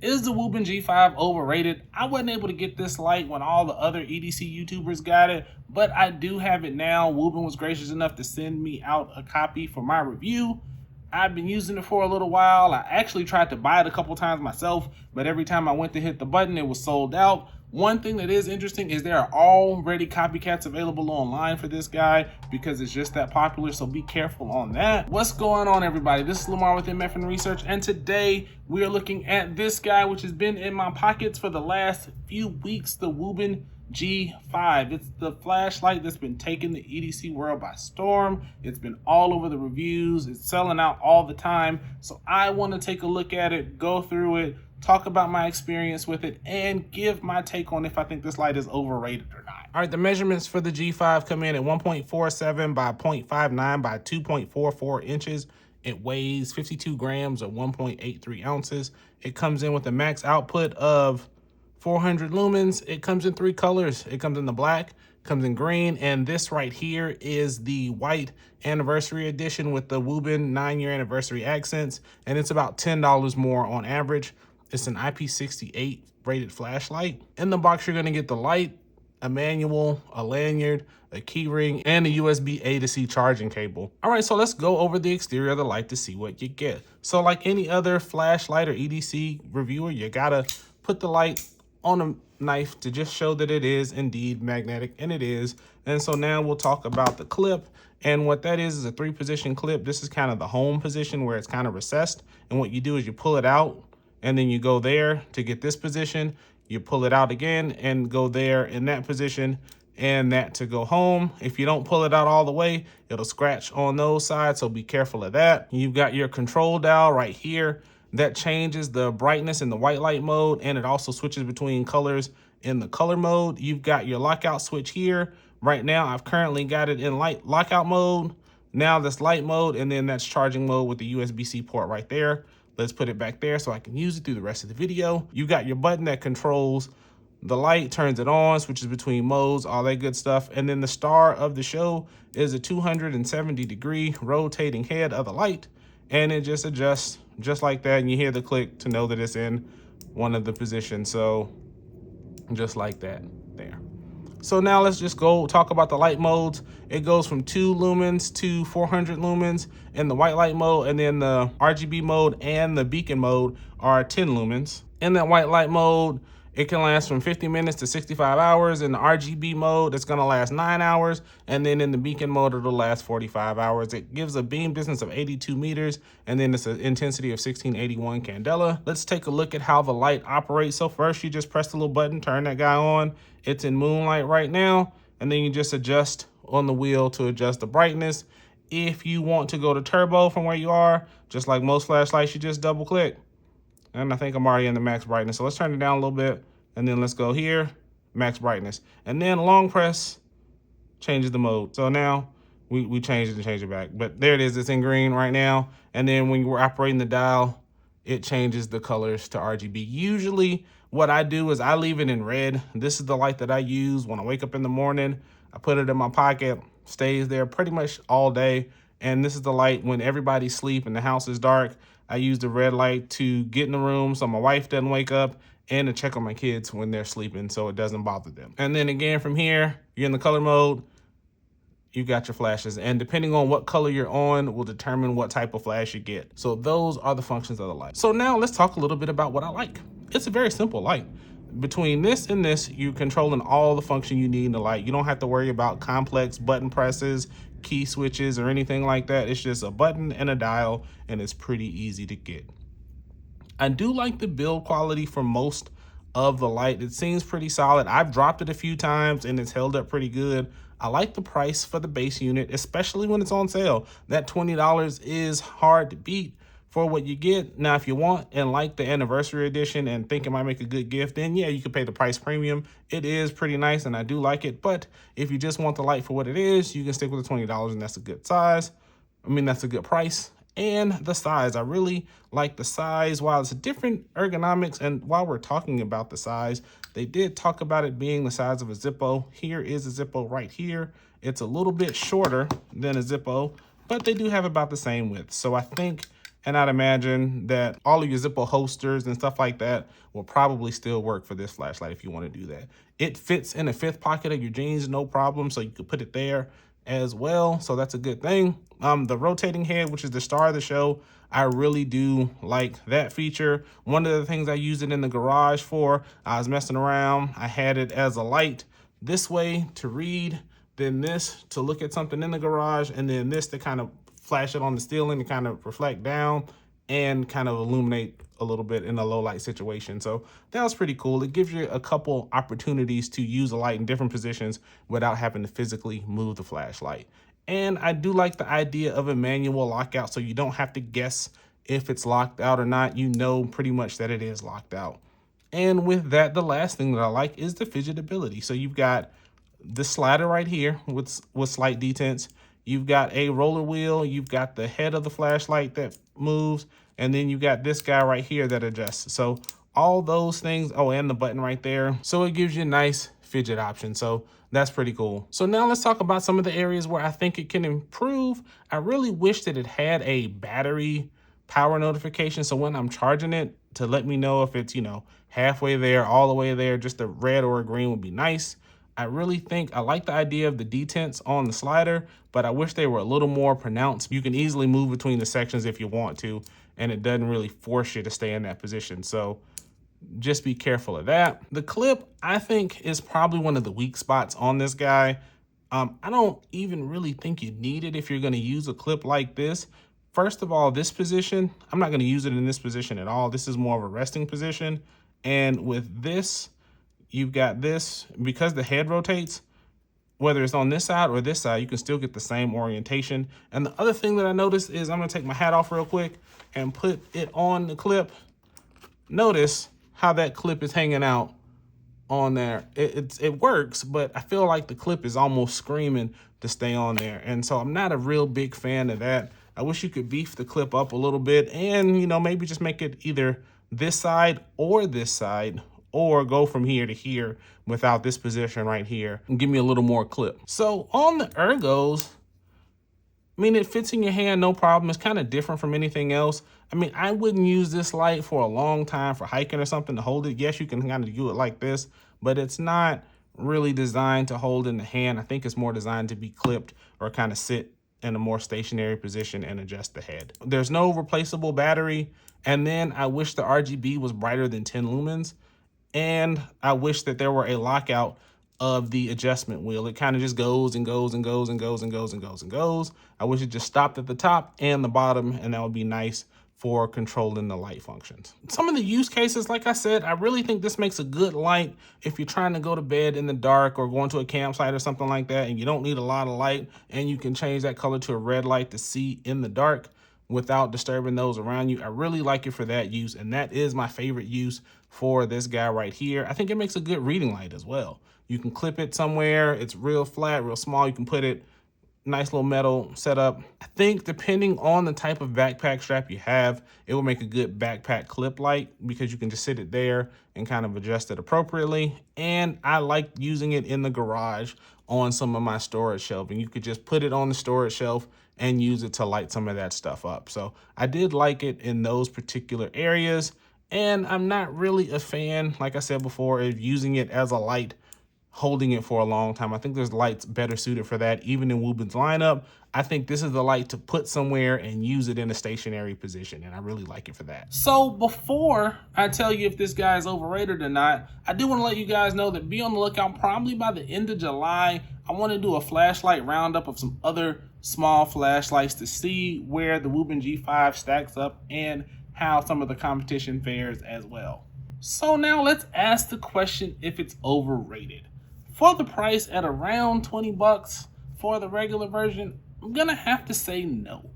Is the Wuben G5 overrated? I wasn't able to get this light when all the other EDC YouTubers got it, but I do have it now. Wuben was gracious enough to send me out a copy for my review. I've been using it for a little while. I actually tried to buy it a couple times myself, but every time I went to hit the button, it was sold out. One thing that is interesting is there are already copycats available online for this guy because it's just that popular, so be careful on that. What's going on, everybody? This is Lamar with MF and Research, and today we are looking at this guy, which has been in my pockets for the last few weeks, the Wuben G5. It's the flashlight that's been taking the EDC world by storm. It's been all over the reviews. It's selling out all the time. So I want to take a look at it, go through it, talk about my experience with it, and give my take on if I think this light is overrated or not. All right, the measurements for the G5 come in at 1.47 by 0.59 by 2.44 inches. It weighs 52 grams or 1.83 ounces. It comes in with a max output of 400 lumens. It comes in 3 colors. It comes in the black, comes in green, and this right here is the white anniversary edition with the Wuben 9-year anniversary accents, and it's about $10 more on average. It's an IP68 rated flashlight. In the box, you're gonna get the light, a manual, a lanyard, a key ring, and a USB A to C charging cable. All right, so let's go over the exterior of the light to see what you get. So like any other flashlight or EDC reviewer, you gotta put the light on a knife to just show that it is indeed magnetic, and it is. And so now we'll talk about the clip, and what that is a 3-position clip. This is kind of the home position where it's kind of recessed, and what you do is you pull it out and then you go there to get this position, you pull it out again and go there in that position, and that to go home. If you don't pull it out all the way, it'll scratch on those sides, so be careful of that. You've got your control dial right here that changes the brightness in the white light mode, and it also switches between colors in the color mode. You've got your lockout switch here. Right now, I've currently got it in light lockout mode. Now that's light mode, and then that's charging mode with the USB-C port right there. Let's put it back there so I can use it through the rest of the video. You got your button that controls the light, turns it on, switches between modes, all that good stuff. And then the star of the show is a 270-degree rotating head of the light, and it just adjusts just like that, and you hear the click to know that it's in one of the positions. So just like that there. So now let's just go talk about the light modes. It goes from 2 lumens to 400 lumens in the white light mode, and then the RGB mode and the beacon mode are 10 lumens. In that white light mode, it can last from 50 minutes to 65 hours. In the RGB mode, it's gonna last 9 hours. And then in the beacon mode, it'll last 45 hours. It gives a beam distance of 82 meters, and then it's an intensity of 1681 candela. Let's take a look at how the light operates. So first, you just press the little button, turn that guy on. It's in moonlight right now. And then you just adjust on the wheel to adjust the brightness. If you want to go to turbo from where you are, just like most flashlights, you just double click. And I think I'm already in the max brightness. So let's turn it down a little bit. And then let's go here, max brightness. And then long press changes the mode. So now we changed it and changed it back. But there it is, it's in green right now. And then when we're operating the dial, it changes the colors to RGB. Usually what I do is I leave it in red. This is the light that I use when I wake up in the morning. I put it in my pocket, stays there pretty much all day. And this is the light when everybody's asleep and the house is dark. I use the red light to get in the room so my wife doesn't wake up, and to check on my kids when they're sleeping so it doesn't bother them. And then again from here, you're in the color mode, you got your flashes, and depending on what color you're on will determine what type of flash you get. So those are the functions of the light. So now let's talk a little bit about what I like. It's a very simple light. Between this and this, you're controlling all the function you need in the light. You don't have to worry about complex button presses, key switches, or anything like that. It's just a button and a dial, and it's pretty easy to get. I do like the build quality for most of the light. It seems pretty solid. I've dropped it a few times and it's held up pretty good. I like the price for the base unit, especially when it's on sale. That $20 is hard to beat for what you get. Now, if you want and like the anniversary edition and think it might make a good gift, then yeah, you could pay the price premium. It is pretty nice and I do like it. But if you just want the light for what it is, you can stick with the $20, and that's a good size. I mean, that's a good price. And the size, I really like the size. While it's a different ergonomics, and while we're talking about the size, they did talk about it being the size of a Zippo. Here is a Zippo right here. It's a little bit shorter than a Zippo, but they do have about the same width. So I think And I'd imagine that all of your Zippo holsters and stuff like that will probably still work for this flashlight if you want to do that. It fits in the 5th pocket of your jeans, no problem. So you could put it there as well. So that's a good thing. The rotating head, which is the star of the show, I really do like that feature. One of the things I used it in the garage for, I was messing around. I had it as a light this way to read, then this to look at something in the garage, and then this to kind of flash it on the ceiling to kind of reflect down and kind of illuminate a little bit in a low light situation. So that was pretty cool. It gives you a couple opportunities to use a light in different positions without having to physically move the flashlight. And I do like the idea of a manual lockout, so you don't have to guess if it's locked out or not. You know pretty much that it is locked out. And with that, the last thing that I like is the fidgetability. So you've got the slider right here with slight detents. You've got a roller wheel. You've got the head of the flashlight that moves. And then you've got this guy right here that adjusts. So all those things. Oh, and the button right there. So it gives you a nice fidget option. So that's pretty cool. So now let's talk about some of the areas where I think it can improve. I really wish that it had a battery power notification. So when I'm charging it, to let me know if it's, you know, halfway there, all the way there, just a red or a green would be nice. I really think I like the idea of the detents on the slider, but I wish they were a little more pronounced. You can easily move between the sections if you want to, and it doesn't really force you to stay in that position. So just be careful of that. The clip, I think, is probably one of the weak spots on this guy. I don't even really think you need it if you're going to use a clip like this. First of all, this position, I'm not going to use it in this position at all. This is more of a resting position. And with this, you've got this, because the head rotates, whether it's on this side or this side, you can still get the same orientation. And the other thing that I noticed is, I'm going to take my hat off real quick and put it on the clip. Notice how that clip is hanging out on there. It works, but I feel like the clip is almost screaming to stay on there. And so I'm not a real big fan of that. I wish you could beef the clip up a little bit and, you know, maybe just make it either this side, or go from here to here without this position right here and give me a little more clip. So on the ergos, I mean, it fits in your hand, no problem. It's kind of different from anything else. I mean, I wouldn't use this light for a long time for hiking or something to hold it. Yes, you can kind of do it like this, but it's not really designed to hold in the hand. I think it's more designed to be clipped or kind of sit in a more stationary position and adjust the head. There's no replaceable battery. And then I wish the RGB was brighter than 10 lumens. And I wish that there were a lockout of the adjustment wheel. It kind of just goes and goes and goes and goes and goes and goes and goes. I wish it just stopped at the top and the bottom, and that would be nice for controlling the light functions. Some of the use cases, like I said, I really think this makes a good light if you're trying to go to bed in the dark or going to a campsite or something like that, and you don't need a lot of light, and you can change that color to a red light to see in the dark without disturbing those around you. I really like it for that use, and that is my favorite use for this guy right here. I think it makes a good reading light as well. You can clip it somewhere. It's real flat, real small. You can put it, nice little metal setup. I think depending on the type of backpack strap you have, it will make a good backpack clip light because you can just sit it there and kind of adjust it appropriately. And I like using it in the garage on some of my storage shelving. You could just put it on the storage shelf and use it to light some of that stuff up. So I did like it in those particular areas. And I'm not really a fan, like I said before, of using it as a light, holding it for a long time. I think there's lights better suited for that, even in Wuben's lineup. I think this is the light to put somewhere and use it in a stationary position, and I really like it for that. So before I tell you if this guy is overrated or not, I do want to let you guys know that be on the lookout. Probably by the end of July, I want to do a flashlight roundup of some other small flashlights to see where the Wuben G5 stacks up and how some of the competition fares as well. So now let's ask the question if it's overrated. For the price at around 20 bucks for the regular version, I'm gonna have to say no.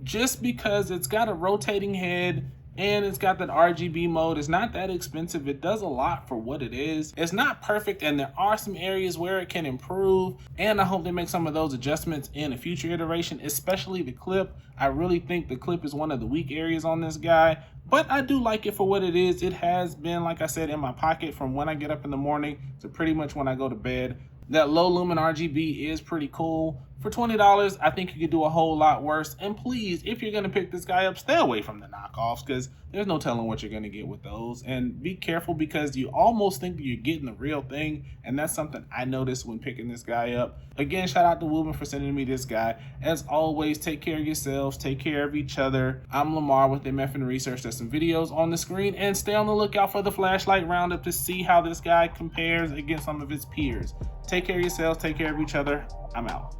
Just because it's got a rotating head and it's got that RGB mode. It's not that expensive. It does a lot for what it is. It's not perfect, and there are some areas where it can improve, and I hope they make some of those adjustments in a future iteration, especially the clip. I really think the clip is one of the weak areas on this guy, but I do like it for what it is. It has been, like I said, in my pocket from when I get up in the morning to pretty much when I go to bed. That low lumen RGB is pretty cool For $20, I think you could do a whole lot worse. And please, if you're going to pick this guy up, stay away from the knockoffs, because there's no telling what you're going to get with those. And be careful, because you almost think that you're getting the real thing. And that's something I noticed when picking this guy up. Again, shout out to Wuben for sending me this guy. As always, take care of yourselves. Take care of each other. I'm Lamar with MF Research. There's some videos on the screen. And stay on the lookout for the flashlight roundup to see how this guy compares against some of his peers. Take care of yourselves. Take care of each other. I'm out.